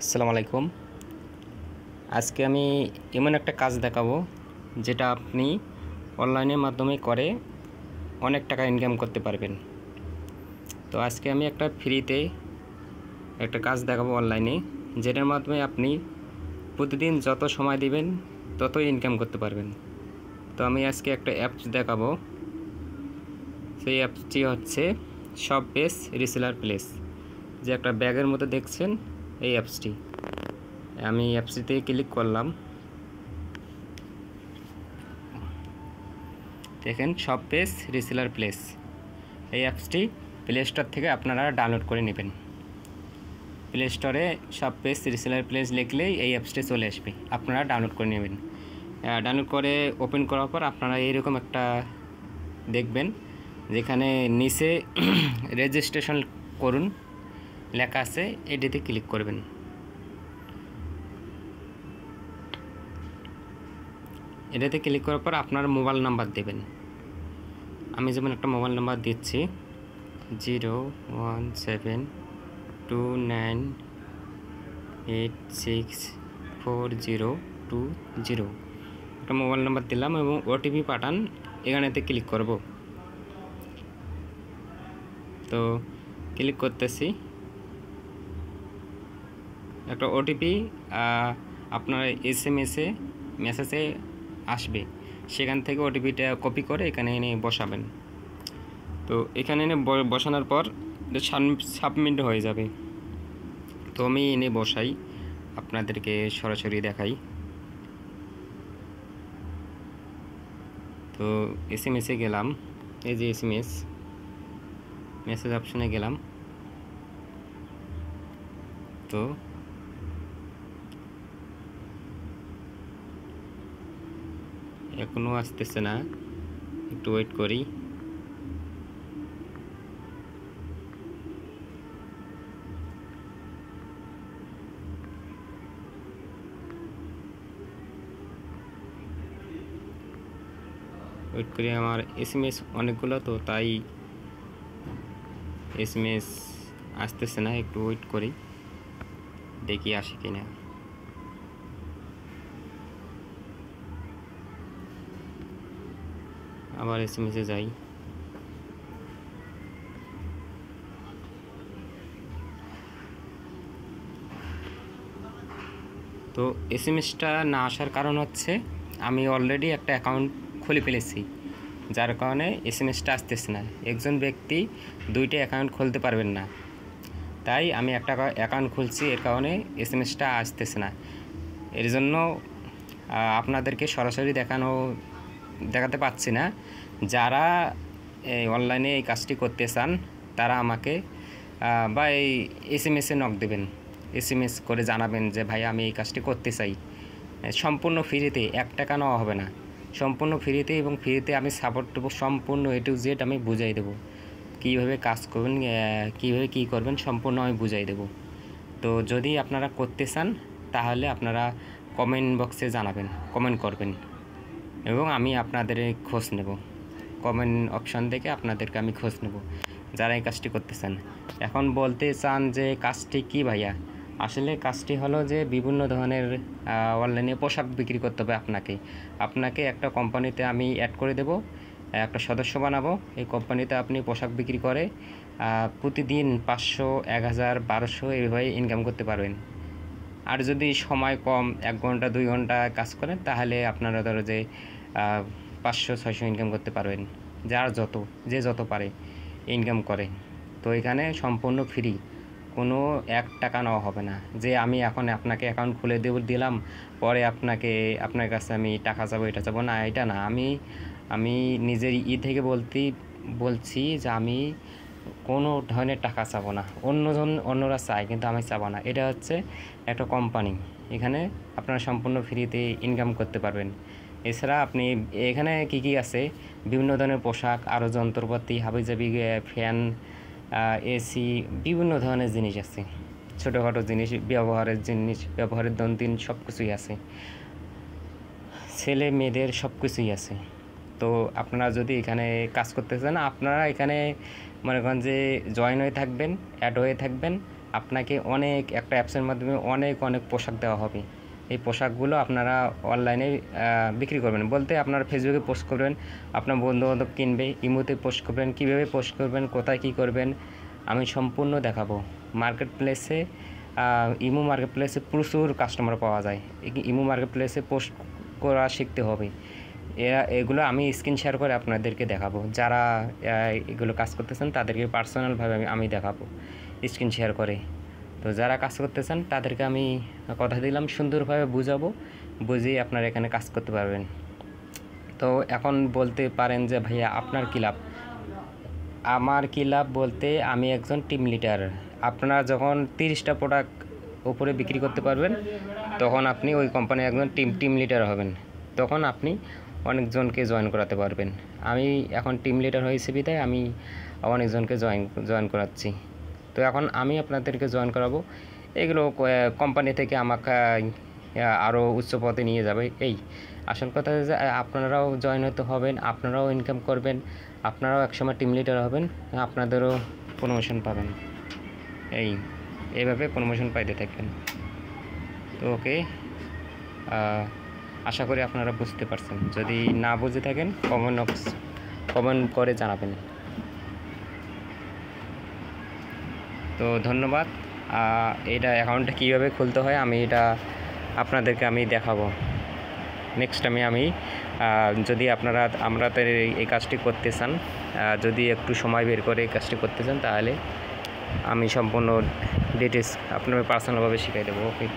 আসসালামু আলাইকুম। আজকে আমি এমন একটা কাজ দেখাবো যেটা আপনি অনলাইনের মাধ্যমে করে অনেক টাকা ইনকাম করতে পারবেন। তো আজকে আমি একটা ফ্রিতে একটা কাজ দেখাবো অনলাইনে, যেটার মাধ্যমে আপনি প্রতিদিন যত সময় দিবেন ততই ইনকাম করতে পারবেন। তো আমি আজকে একটা অ্যাপস দেখাবো। সেই অ্যাপসটি হচ্ছে শপবেস রিসেলার প্লেস, যে একটা ব্যাগের মতো দেখছেন এই অ্যাপসটি। আমি অ্যাপসটিতে ক্লিক করলাম। দেখেন শপবেস রিসেলার প্লেস, এই অ্যাপসটি প্লে স্টোর থেকে আপনারা ডাউনলোড করে নেবেন। প্লে স্টোরে শপবেস রিসেলার প্লেস লিখলেই এই অ্যাপসটি চলে আসবে, আপনারা ডাউনলোড করে নেবেন। ডাউনলোড করে ওপেন করার পর আপনারা এইরকম একটা দেখবেন, যেখানে নিচে রেজিস্ট্রেশন করুন লেখা আছে, এটিতে ক্লিক করবেন। এটাতে ক্লিক করার পর আপনার মোবাইল নাম্বার দেবেন। আমি যেমন একটা মোবাইল নাম্বার দিচ্ছি 01729864020, একটা মোবাইল নাম্বার দিলাম এবং ওটিপি পাঠান, এখানেতে ক্লিক করব। তো ক্লিক করতেছি, একটা ওটিপি আপনার এসএমএসে মেসেজে আসবে, সেখান থেকে ওটিপিটা কপি করে এখানে এনে বসাবেন। তো এখানে এনে বসানোর পর সাবমিট হয়ে যাবে। তো আমি এনে বসাই, আপনাদেরকে সরাসরি দেখাই। তো এসএমএসে গেলাম, এই যে এসএমএস মেসেজ অপশনে গেলাম। তো এখনও আসতেছে না, একটু ওয়েট করি। ওয়েট করি, আমার এসএমএস অনেকগুলো, তো তাই এসএমএস আসতেছে না, একটু ওয়েট করি, দেখি আসে কিনা। আবার এসএমএসে যাই। তো এসএমএসটা না আসার কারণ হচ্ছে আমি অলরেডি একটা অ্যাকাউন্ট খুলে ফেলেছি, যার কারণে এসএমএসটা আসতেছে না। একজন ব্যক্তি দুইটা অ্যাকাউন্ট খুলতে পারবেন না, তাই আমি একটা অ্যাকাউন্ট খুলছি, এর কারণে এসএমএসটা আসতেছে না। এর জন্য আপনাদেরকে সরাসরি দেখাতে পাচ্ছি না। যারা অনলাইনে এই কাজটি করতে চান তারা আমাকে বা এই এসএমএসে নক দেবেন, এসএমএস করে জানাবেন যে ভাই আমি এই কাজটি করতে চাই। সম্পূর্ণ ফ্রিতে, 1 টাকা নেওয়া হবে না, সম্পূর্ণ ফ্রিতে, এবং ফ্রিতে আমি সাপোর্ট দেবো, সম্পূর্ণ A to Z আমি বুঝাই দেবো। কীভাবে কাজ করবেন, কীভাবে কী করবেন, সম্পূর্ণ আমি বুঝাই দেবো। তো যদি আপনারা করতে চান তাহলে আপনারা কমেন্ট বক্সে জানাবেন, কমেন্ট করবেন, এবং আমি আপনাদের খোঁজ নেব। কমেন্ট অপশান থেকে আপনাদেরকে আমি খোঁজ নেব যারা এই কাজটি করতে চান। এখন বলতে চান যে কাজটি কি ভাইয়া? আসলে কাজটি হলো যে বিভিন্ন ধরনের অনলাইনে পোশাক বিক্রি করতে হবে। আপনাকে একটা কোম্পানিতে আমি অ্যাড করে দেব, একটা সদস্য বানাবো। এই কোম্পানিতে আপনি পোশাক বিক্রি করে প্রতিদিন 500, 1000, 1200 এইভাবে ইনকাম করতে পারবেন। আর যদি সময় কম, 1 ঘন্টা 2 ঘন্টা কাজ করেন, তাহলে আপনারা ধরো যে 500-600 ইনকাম করতে পারবেন। যে যত পারে ইনকাম করে। তো এখানে সম্পূর্ণ ফ্রি, কোনো 1 টাকা নেওয়া হবে না যে আমি এখন আপনাকে অ্যাকাউন্ট খুলে দিলাম, পরে আপনার কাছে আমি টাকা চাবো, এটা চাবো না, এটা না। আমি নিজের থেকে বলছি যে আমি কোনো ধরনের টাকা চাবো না। অন্যরা চায়, কিন্তু আমি চাবো না। এটা হচ্ছে একটা কোম্পানি, এখানে আপনারা সম্পূর্ণ ফ্রিতে ইনকাম করতে পারবেন। এছাড়া আপনি এখানে কি আছে, বিভিন্ন ধরনের পোশাক, আরও যন্ত্রপাতি, হাবিজাবি, ফ্যান, এসি, বিভিন্ন ধরনের জিনিস আছে, ছোটোখাটো জিনিস, ব্যবহারের দৈনন্দিন সব কিছুই আছে, ছেলে মেয়েদের সব কিছুই আছে। তো আপনারা যদি এখানে কাজ করতে চান, আপনারা এখানে মনে করেন যে জয়েন হয়ে থাকবেন, অ্যাড হয়ে থাকবেন, আপনাকে অনেক একটা অ্যাপসের মাধ্যমে অনেক পোশাক দেওয়া হবে। এই পোশাকগুলো আপনারা অনলাইনে বিক্রি করবেন, বলতে আপনারা ফেসবুকে পোস্ট করবেন, আপনার বন্ধুবান্ধব কিনবে, ইমোতে পোস্ট করবেন, কীভাবে পোস্ট করবেন, কোথায় কী করবেন আমি সম্পূর্ণ দেখাবো। মার্কেট প্লেসে ইমো মার্কেট প্লেসে প্রচুর কাস্টমার পাওয়া যায়। ইমো মার্কেট প্লেসে পোস্ট করা শিখতে হবে। এগুলো আমি স্ক্রিন শেয়ার করে আপনাদেরকে দেখাবো। যারা এগুলো কাজ করতেছেন তাদেরকে পার্সোনালভাবে আমি দেখাবো স্ক্রিন শেয়ার করে। তো যারা কাজ করতেছেন তাদেরকে আমি কথা দিলাম সুন্দরভাবে বুঝাবো, বুঝিয়ে আপনারা এখানে কাজ করতে পারবেন। তো এখন বলতে পারেন যে ভাইয়া আপনার কী লাভ? আমার কী লাভ বলতে, আমি একজন টিম লিডার। আপনারা যখন 30টা প্রোডাক্ট উপরে বিক্রি করতে পারবেন তখন আপনি ওই কোম্পানির একজন টিম লিডার হবেন। তখন আপনি অনেকজনকে জয়েন করাতে পারবেন। আমি এখন টিম লিডার হয়েছি বিধায় আমি অনেকজনকে জয়েন করাচ্ছি। তো এখন আমি আপনাদেরকে জয়েন করাবো। এগুলো কোম্পানি থেকে আমাকে আরও উচ্চ পদে নিয়ে যাবে। এই আসল কথা যে আপনারাও জয়েন হতে হবেন, আপনারাও ইনকাম করবেন, আপনারাও একসময় টিম লিডার হবেন, আপনাদেরও প্রমোশন পাবেন। এইভাবে প্রমোশন পাইতে থাকবেন। তো ওকে, আশা করি আপনারা বুঝতে পারছেন। যদি না বুঝে থাকেন কমেন্ট করে জানাবেন। তো ধন্যবাদ। এটা অ্যাকাউন্টটা কীভাবে খুলতে হয় আমি এটা আপনাদেরকে দেখাবো নেক্সট টাইমে। যদি আমরা এই কাজটি করতে চান, যদি একটু সময় বের করে এই কাজটি করতে চান, তাহলে আমি সম্পূর্ণ ডিটেলস আপনার পার্সোনালভাবে শিখিয়ে দেবো। ওকে।